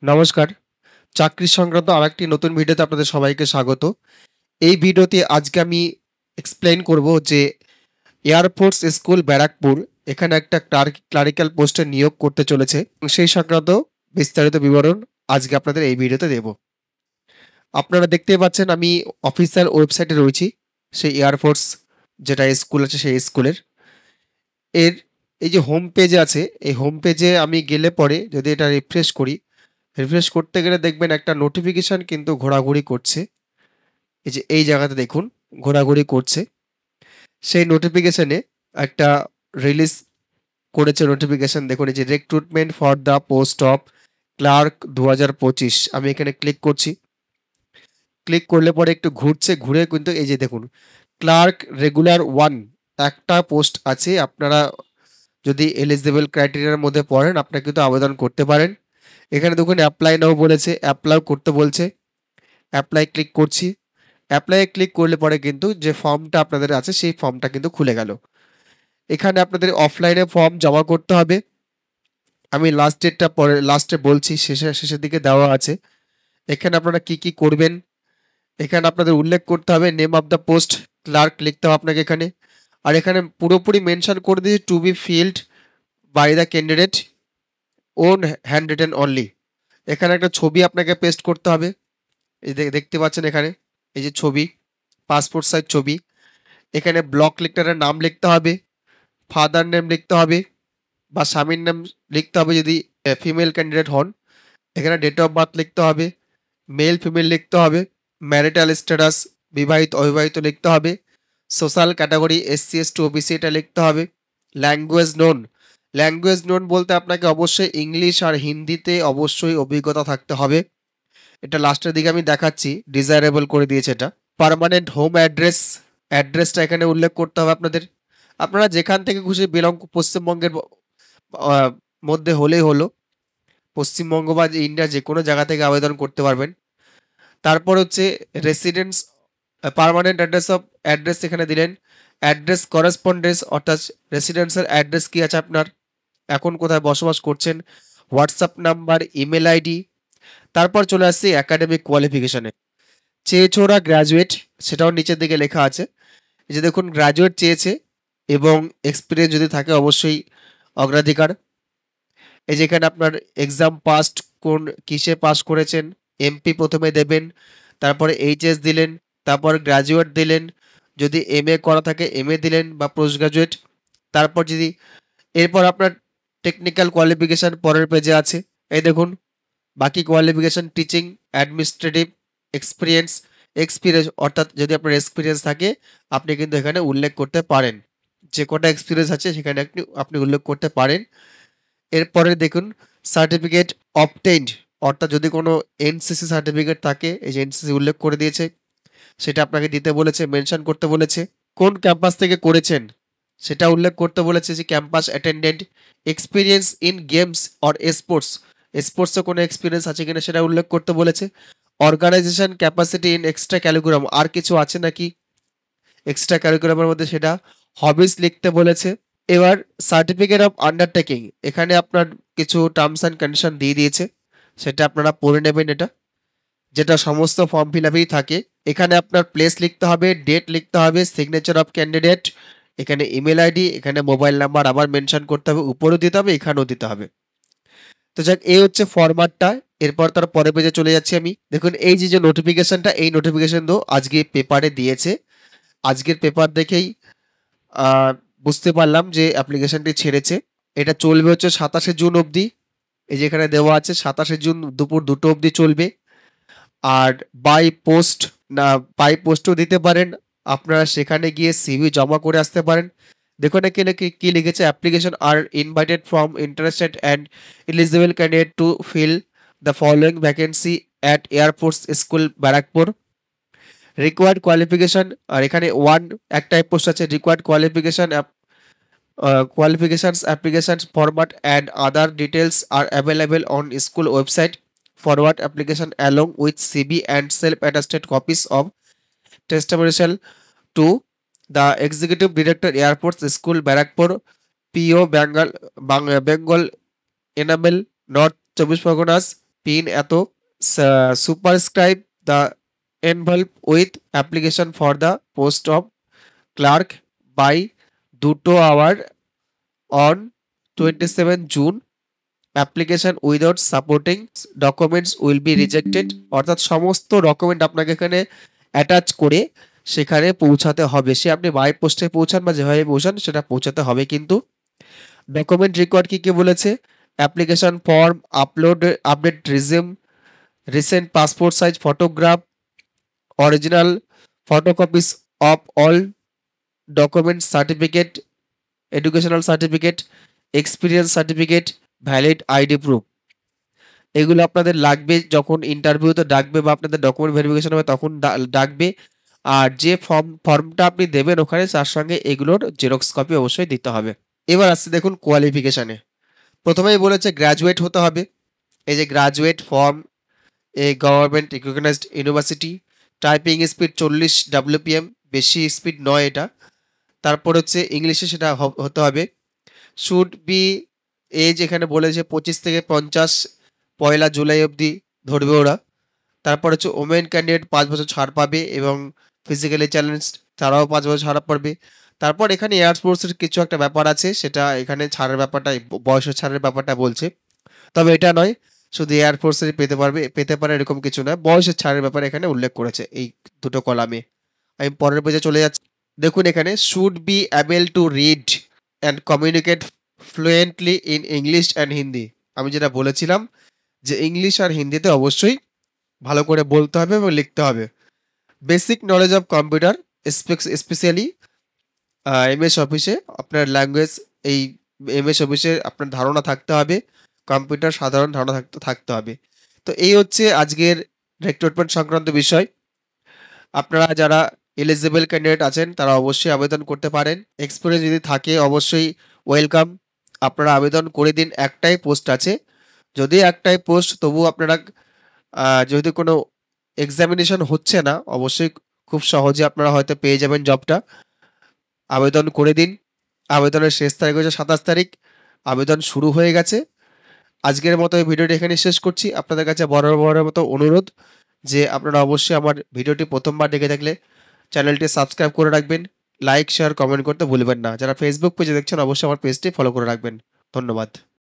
নমস্কার। চাকরি সংক্রান্ত আরেকটি নতুন ভিডিওতে আপনাদের সবাইকে স্বাগত। এই ভিডিওতে আজকে আমি এক্সপ্লেইন করব যে এয়ার ফোর্স স্কুল ব্যারাকপুর এখানে একটা ক্লারিক্যাল পোস্টে নিয়োগ করতে চলেছে। সেই সংক্রান্ত বিস্তারিত বিবরণ আজকে আপনাদের এই ভিডিওতে দেব। আপনারা দেখতেই পাচ্ছেন আমি অফিসিয়াল ওয়েবসাইটে রয়েছি। সেই এয়ার ফোর্স যেটা স্কুল আছে সেই স্কুলের। এর এই যে হোম পেজ আছে, এই হোম পেজে আমি গেলে পরে যদি এটা রিফ্রেশ করি, রিফ্রেশ করতে গেলে দেখবেন একটা নোটিফিকেশন কিন্তু ঘোরাঘুরি করছে। এই যে এই জায়গাতে দেখুন ঘোরাঘুরি করছে। সেই নোটিফিকেশনে একটা রিলিজ করেছে নোটিফিকেশন, দেখুন এই যে recruitment for the post of clerk 2025। আমি এখানে ক্লিক করছি। ক্লিক করলে পরে একটু ঘুরছে, ঘুরে কিন্তু এই যে দেখুন ক্লার্ক রেগুলার 1 একটা পোস্ট আছে। আপনারা যদি এলিজিবল ক্রাইটেরিয়ার মধ্যে পড়েন আপনারা কিন্তু আবেদন করতে পারেন। এখানে দেখুন অ্যাপ্লাই নাও বলেছে, অ্যাপ্লাই করতে বলছে। অ্যাপ্লাই ক্লিক করছি। অ্যাপ্লাই ক্লিক করলে পরে কিন্তু যে ফর্মটা আপনাদের আছে সেই ফর্মটা কিন্তু খুলে গেল। এখানে আপনাদের অফলাইনে ফর্ম জমা করতে হবে। আমি লাস্ট ডেটটা পরে লাস্টে বলছি, শেষের দিকে দেওয়া আছে। এখানে আপনারা কি কি করবেন, এখানে আপনাদের উল্লেখ করতে হবে name of the post clerk লিখতে হবে আপনাকে এখানে। আর এখানে পুরোপুরি মেনশন করে দিয়েছি to be filled by the candidate own handwritten only. এখানে একটা ছবি আপনাকে পেস্ট করতে হবে। এই দেখতে পাচ্ছেন এখানে এই যে ছবি, পাসপোর্ট সাইজ ছবি। এখানে ব্লক লেটারের নাম লিখতে হবে, ফাদার নেম লিখতে হবে বা স্বামীর নাম লিখতে হবে যদি ফিমেল ক্যান্ডিডেট হন। এখানে ডেট অফ বার্থ লিখতে হবে, মেল ফিমেল লিখতে হবে, ম্যারিটাল স্ট্যাটাস বিবাহিত অবিবাহিত লিখতে হবে, social category SC ST OBC এটা লিখতে হবে। ল্যাঙ্গুয়েজ নোন, ল্যাঙ্গুয়েজ নোন বলতে আপনাকে অবশ্যই ইংলিশ আর হিন্দিতে অবশ্যই অভিজ্ঞতা থাকতে হবে। এটা লাস্টের দিকে আমি দেখাচ্ছি, ডিজায়ারেবল করে দিয়েছে এটা। পার্মানেন্ট হোম অ্যাড্রেস, অ্যাড্রেসটা এখানে উল্লেখ করতে হবে আপনাদের। আপনারা যেখান থেকে খুশি বিলং পশ্চিমবঙ্গের আহ, মধ্যে হলেই হলো। পশ্চিমবঙ্গ বা ইন্ডিয়ার যে কোনো জায়গা থেকে আবেদন করতে পারবেন। তারপর হচ্ছে রেসিডেন্স, পার্মানেন্ট অ্যাড্রেস এখানে দিলেন। অ্যাড্রেস করেসপন্ডেন্স অর্থাৎ রেসিডেন্সের অ্যাড্রেস কি আছে আপনার, এখন কোথায় বসবাস করছেন, হোয়াটসঅ্যাপ নাম্বার, ইমেল আইডি। তারপর চলে আসছি একাডেমিক কোয়ালিফিকেশনে। চেয়েছে ওরা গ্র্যাজুয়েট, সেটাও নিচের দিকে লেখা আছে। এই যে দেখুন গ্র্যাজুয়েট চেয়েছে এবং এক্সপিরিয়েন্স যদি থাকে অবশ্যই অগ্রাধিকার। এই যে এখানে আপনার এক্সাম পাস্ট, কোন কিসে পাস করেছেন, এমপি প্রথমে দেবেন, তারপরে এইচএস দিলেন, তারপর গ্র্যাজুয়েট দিলেন, যদি এমএ করা থাকে এমএ দিলেন বা পোস্ট গ্রাজুয়েট। তারপর যদি এরপর আপনার টেকনিক্যাল কোয়ালিফিকেশান পরের পেজে আছে। এই দেখুন বাকি qualification teaching, administrative, experience. Experience অর্থাৎ যদি আপনার এক্সপিরিয়েন্স থাকে আপনি কিন্তু এখানে উল্লেখ করতে পারেন, যে কটা এক্সপিরিয়েন্স আছে সেখানে আপনি উল্লেখ করতে পারেন। এরপরে দেখুন সার্টিফিকেট অবটেইনড, অর্থাৎ যদি কোনো এনসিসি সার্টিফিকেট থাকে, এই যে এনসিসি উল্লেখ করে দিয়েছে সেটা আপনাকে দিতে বলেছে, মেনশন করতে বলেছে। কোন ক্যাম্পাস থেকে করেছেন সেটা উল্লেখ করতে বলেছে, যে campus attendant. Experience in games or sports, স্পোর্টসে কোনো এক্সপিরিয়েন্স আছে কিনা সেটা উল্লেখ করতে বলেছে। Organization capacity in extra curriculum, আর কিছু আছে নাকি এক্সট্রা ক্যারিকুলামের মধ্যে, সেটা হবিস লিখতে বলেছে। এবার সার্টিফিকেট অফ আন্ডারটেকিং, এখানে আপনার কিছু টার্মস অ্যান্ড কন্ডিশন দিয়ে দিয়েছে, সেটা আপনারা পড়ে নেবেন। এটা যেটা সমস্ত ফর্ম ফিল আপেই থাকে। এখানে আপনার প্লেস লিখতে হবে, ডেট লিখতে হবে, সিগনেচার অফ ক্যান্ডিডেট, এখানে ইমেল আইডি, এখানে মোবাইল নাম্বার আবার মেনশন করতে হবে, উপরেও দিতে হবে এখানেও দিতে হবে। তো যাক এই হচ্ছে ফরম্যাটটা। এরপর তার পরে পেজে চলে যাচ্ছি আমি। দেখুন এই যে নোটিফিকেশনটা, এই নোটিফিকেশন তো আজকে পেপারে দিয়েছে। আজকের পেপার দেখেই আহ, বুঝতে পারলাম যে অ্যাপ্লিকেশনটি ছেড়েছে। এটা চলবে হচ্ছে 27শে জুন অবধি। এই যে এখানে দেওয়া আছে 27শে জুন দুপুর 2টো অবধি চলবে। আর বাই পোস্ট, না বাই পোস্টও দিতে পারেন, আপনারা সেখানে গিয়ে সিভি জমা করে আসতে পারেন। দেখুন এখানে কি লিখেছে, application are invited from interested and eligible candidate to fill the following vacancy at air force school Barrackpore. Required qualification, আর এখানে একটাই পোস্ট আছে, required qualification qualifications, applications format and other details are available on school website. Forward application along with CV and self-attested copies of testimonial to the Executive Director Airports School Barakpur, PO Bengal, Bengal Enamel, North 24 Parganas pin এত, superscribe the envelope with application for the post of clerk by 2 hour on 27 June। Application without supporting documents will be rejected. অর্থাৎ সমস্ত document আপনাকে এখানে attach করে সেখানে পৌঁছাতে হবে। সে আপনি বাই পোস্টে পৌঁছান বা যেভাবে পৌঁছান সেটা পৌঁছাতে হবে। কিন্তু ডকুমেন্ট রিকোয়ার্ড কি কি বলেছে? Application form, update resume, recent passport size photograph, original photocopies of all document, certificate, educational certificate, experience certificate, valid ID proof. এগুলো আপনাদের লাগবে যখন ইন্টারভিউতে ডাকবে বা আপনাদের ডকুমেন্ট ভেরিফিকেশন হবে তখন ডাকবে। আর যে ফর্মটা আপনি দেবেন ওখানে তার সঙ্গে এগুলোর জেরক্স কপি অবশ্যই দিতে হবে। এবার আসছে দেখুন কোয়ালিফিকেশানে। প্রথমেই বলেছে গ্র্যাজুয়েট হতে হবে। এই যে graduate from, a government recognised university, typing speed 40 WPM, বেশি স্পিড নয় এটা। তারপর হচ্ছে ইংলিশে সেটা হতে হবে। শুড বি এজ এখানে বলেছে 25 থেকে 50, 1 জুলাই অবধি ধরবে ওরা। তারপর হচ্ছে ওমেন ক্যান্ডিডেট 5 বছর ছাড় পাবে এবং ফিজিক্যালি চ্যালেঞ্জ তারাও 5 বছর ছাড় পাবে। তারপর এখানে এয়ারফোর্সের কিছু একটা ব্যাপার আছে, সেটা এখানে ছাড়ের ব্যাপারটা বয়সের ছাড়ের ব্যাপারটা বলছে। তবে এটা নয় শুধু এয়ারফোর্সের পেতে পারে এরকম কিছু না, বয়সের ছাড়ের ব্যাপারে এখানে উল্লেখ করেছে এই দুটো কলামে। আমি পরের পেজে চলে যাচ্ছি। দেখুন এখানে should be able to read and communicate fluently in English and Hindi. আমি যেটা বলেছিলাম যে ইংলিশ আর হিন্দিতে অবশ্যই ভালো করে বলতে হবে এবং লিখতে হবে। Basic knowledge of computer, specially MS অফিসে আপনার ল্যাঙ্গুয়েজ, এই এমএস অফিসে আপনার ধারণা থাকতে হবে, কম্পিউটার সাধারণ ধারণা থাকতে হবে। তো এই হচ্ছে আজকের রিক্রুটমেন্ট সংক্রান্ত বিষয়। আপনারা যারা এলিজিবল ক্যান্ডিডেট আছেন তারা অবশ্যই আবেদন করতে পারেন। এক্সপিরিয়েন্স যদি থাকে অবশ্যই ওয়েলকাম, আপনারা আবেদন করে দিন। একটাই পোস্ট আছে, যদি একটাই পোস্ট তবু আপনারা যদি কোনো এক্সামিনেশন হচ্ছে না অবশ্যই খুব সহজে আপনারা হয়তো পেয়ে যাবেন জবটা। আবেদন করে দিন। আবেদনের শেষ তারিখ হচ্ছে 27 তারিখ। আবেদন শুরু হয়ে গেছে। আজকের মতো এই ভিডিওটি এখানে শেষ করছি। আপনাদের কাছে বরাবরের মতো অনুরোধ যে আপনারা অবশ্যই আমার ভিডিওটি প্রথমবার দেখে থাকলে চ্যানেলটি সাবস্ক্রাইব করে রাখবেন, লাইক শেয়ার কমেন্ট করতে ভুলবেন না। যারা ফেসবুক পেজে দেখছেন অবশ্যই আমার পেজটি ফলো করে রাখবেন। ধন্যবাদ।